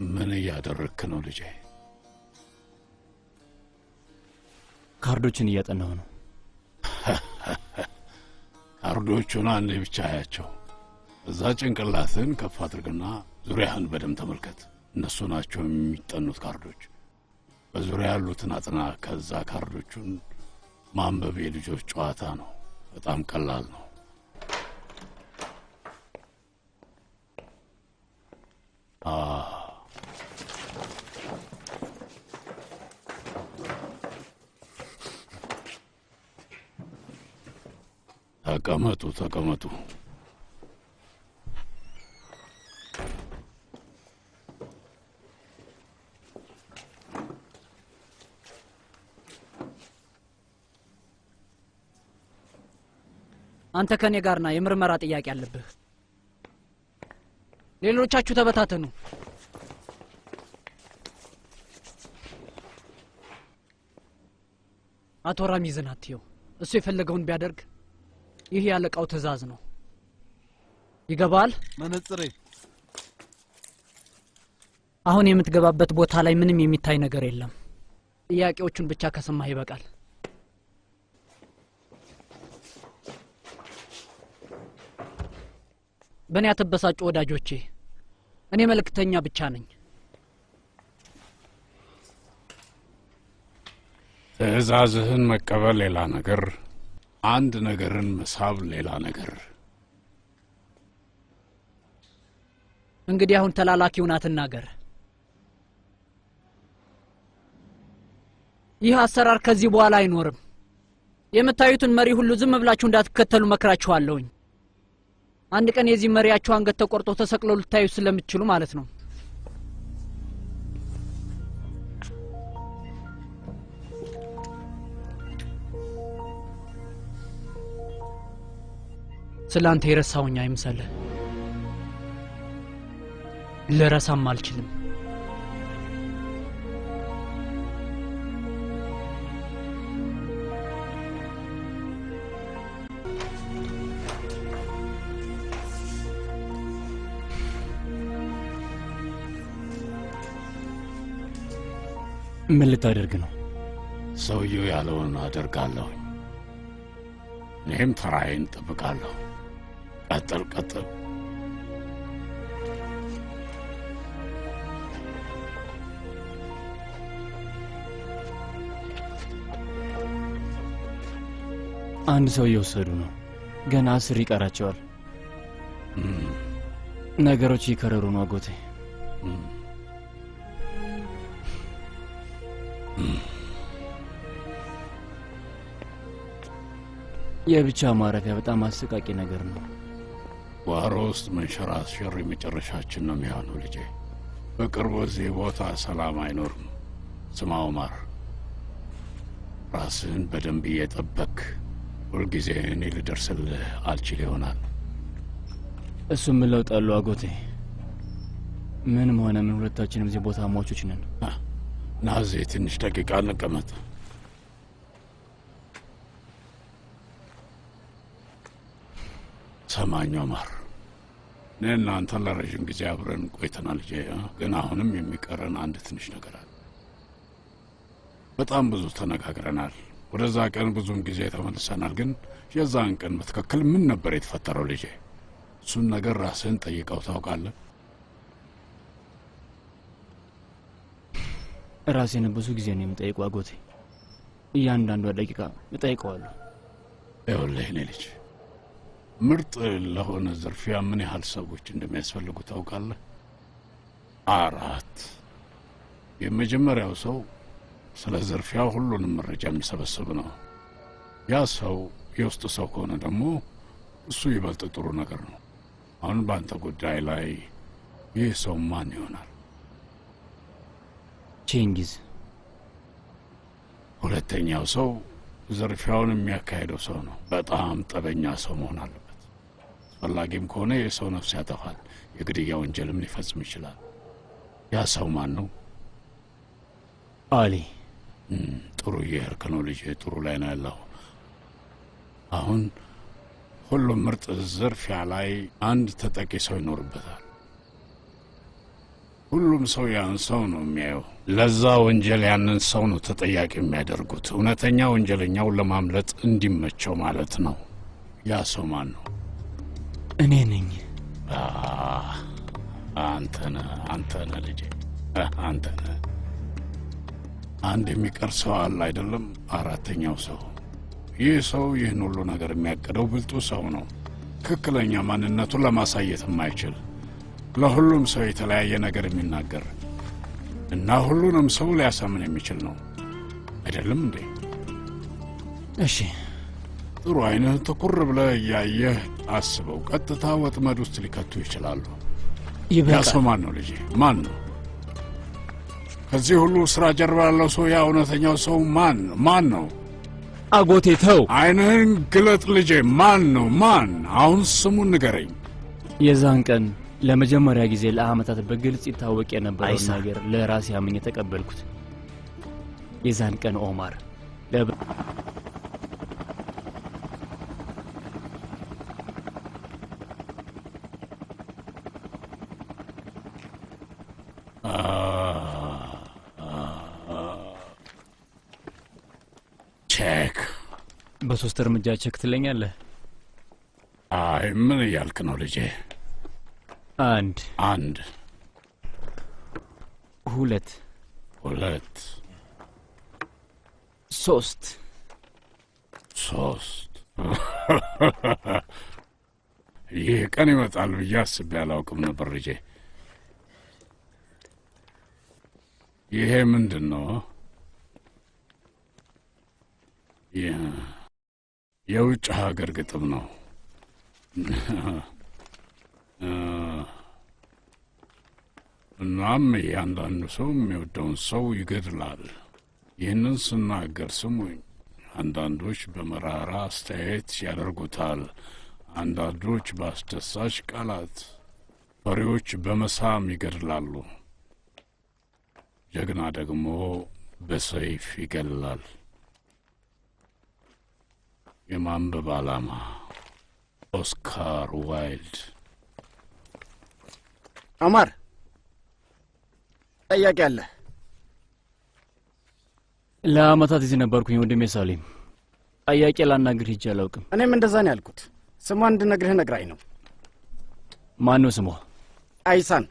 ምን እያደረክ ነው ልጄ? ካርዶችን እያጠናሁ ነው። ካርዶቹን አንዴ ብቻ አያቸው። እዛ ጭንቅላትን ከፍ አድርግና ዙሪያህን በደም ተመልከት። እነሱ ናቸው የሚጠኑት ካርዶች። በዙሪያ ያሉትን አጥና። ከዛ ካርዶቹን ማንበብ የልጆች ጨዋታ ነው። በጣም ቀላል ነው። ተቀመጡ። አንተ ከኔ ጋርና የምርመራ ጥያቄ አለብህ። ሌሎቻችሁ ተበታተኑ። አቶ ራሚዝን አትየው። እሱ የፈለገውን ቢያደርግ ይህ ያለቃው ትዕዛዝ ነው። ይገባል? መነጽሬ። አሁን የምትገባበት ቦታ ላይ ምንም የሚታይ ነገር የለም። ጥያቄዎቹን ብቻ ከሰማህ ይበቃል። በእኔ አትበሳጩ ወዳጆቼ። እኔ መልእክተኛ ብቻ ነኝ። ትዕዛዝህን መቀበል ሌላ ነገር፣ አንድ ነገርን መሳብ ሌላ ነገር። እንግዲህ አሁን ተላላኪውን አትናገር። ይህ አሰራር ከዚህ በኋላ አይኖርም። የምታዩትን መሪ ሁሉ ዝም ብላችሁ እንዳትከተሉ መክራችኋለሁኝ። አንድ ቀን የዚህ መሪያችሁ አንገት ተቆርጦ ተሰቅሎ ልታዩ ስለምትችሉ ማለት ነው። ስላንተ የረሳውኝ አይምሰልህ። ልረሳም አልችልም። ምን ልታደርግ ነው? ሰውየው ያለውን አደርጋለሁ። እኔም ተራዬን እጠብቃለሁ። ቀጥል። አንድ ሰው እየወሰዱ ነው። ገና 10 ይቀራቸዋል። ነገሮች ይከረሩ ነው አጎቴ። የብቻ ማረፊያ በጣም አሰቃቂ ነገር ነው። ጓሮ ውስጥ መንሸራሸር የመጨረሻችን ነው የሚሆነው ልጄ። በቅርቡ እዚህ ቦታ ሰላም አይኖርም። ስማ ዑመር፣ ራስህን በደንብ እየጠበቅ ሁልጊዜ እኔ ልደርስልህ አልችል ይሆናል። እሱ ምን ለውጥ አለው አጎቴ? ምንም ሆነ ምን ሁለታችንም እዚህ ቦታ ሟቾች ነን። ና እዚህ ትንሽ ደቂቃ እንቀመጥ። ሰማኝ ዑመር፣ እኔ እናንተ ለረዥም ጊዜ አብረን ቆይተናል ልጄ። ግን አሁንም የሚቀረን አንድ ትንሽ ነገር አለ። በጣም ብዙ ተነጋግረናል። ወደዛ ቀን ብዙም ጊዜ ተመልሰናል። ግን የዛን ቀን በትክክል ምን ነበር የተፈጠረው ልጄ? እሱን ነገር ራስህን ጠይቀው ታውቃለህ? ራሴን ብዙ ጊዜ ነው የምጠይቀው አጎቴ። እያንዳንዷ ደቂቃ እጠይቀዋለሁ። ይኸውልህ እኔ ልጅ፣ ምርጥ ለሆነ ዝርፊያ ምን ያህል ሰዎች እንደሚያስፈልጉ ታውቃለህ? 4። የመጀመሪያው ሰው ስለ ዝርፊያው ሁሉንም መረጃ የሚሰበስብ ነው። ያ ሰው የውስጥ ሰው ከሆነ ደግሞ እሱ ይበልጥ ጥሩ ነገር ነው። አሁን በአንተ ጉዳይ ላይ ይህ ሰው ማን ይሆናል? ቼንጊዝ። ሁለተኛው ሰው ዝርፊያውን የሚያካሄደው ሰው ነው። በጣም ጠበኛ ሰው መሆን አለበት። አስፈላጊም ከሆነ የሰው ነፍስ ያጠፋል፣ የግድያ ወንጀልም ሊፈጽም ይችላል። ያ ሰው ማን ነው? አሊ። ጥሩ እየሄድክ ነው ልጄ፣ ጥሩ ላይ ነው ያለው። አሁን ሁሉም ምርጥ ዝርፊያ ላይ አንድ ተጠቂ ሰው ይኖርበታል። ሁሉም ሰው ያን ሰው ነው የሚያየው። ለዛ ወንጀል ያንን ሰው ነው ተጠያቂ የሚያደርጉት። እውነተኛ ወንጀለኛውን ለማምለጥ እንዲመቸው ማለት ነው። ያ ሰው ማን ነው? እኔ ነኝ። አንተነ ልጄ፣ አንተነ። አንድ የሚቀር ሰው አለ አይደለም? አራተኛው ሰው። ይህ ሰው ይህን ሁሉ ነገር የሚያቅደው ብልጡ ሰው ነው። ትክክለኛ ማንነቱን ለማሳየት የማይችል ለሁሉም ሰው የተለያየ ነገር የሚናገር እና ሁሉንም ሰው ሊያሳምን የሚችል ነው አይደለም እንዴ? እሺ ጥሩ። አይንህ ትኩር ብለህ እያየህ አስበው። ቀጥታ ወጥመድ ውስጥ ሊከቱ ይችላሉ። ያ ሰው ማን ነው ልጄ? ማን ነው? ከዚህ ሁሉ ስራ ጀርባ ያለው ሰው፣ ያ እውነተኛው ሰው ማን ነው? አጎቴ ተው። አይንህን ግለጥ ልጄ። ማን ነው? ማን? አሁን ስሙን ንገረኝ። የዛን ቀን ለመጀመሪያ ጊዜ ለአመታት በግልጽ ይታወቅ የነበረውን ነገር ለራሴ አምኜ ተቀበልኩት። የዛን ቀን ኦማር ቼክ በሶስት እርምጃ ቼክ ትለኛለህ? አይ ምን እያልክ ነው ልጄ? አንድ ሁለት ሶስት ይህ ቀን ይመጣል ብዬ አስቤ አላውቅም ነበር ልጄ። ይሄ ምንድን ነው? የውጭ ሀገር ግጥም ነው። እናም እያንዳንዱ ሰው የሚወደውን ሰው ይገድላል። ይህንን ስናገር ስሙኝ። አንዳንዶች በመራራ አስተያየት ያደርጉታል፣ አንዳንዶች በአስደሳች ቃላት፣ ፈሪዎች በመሳም ይገድላሉ። ጀግና ደግሞ በሰይፍ ይገድላል። የማንበብ ዓላማ ኦስካር ዋይልድ። ኦማር ጥያቄ አለ። ለአመታት እዚህ ነበርኩኝ ወንድሜ ሳሊም። ጥያቄ ላናግርህ ሂጄ አላውቅም። እኔም እንደዛ ነው ያልኩት። ስሟን እንድነግርህ ነግራኝ ነው። ማን ነው ስሟ? አይሳን።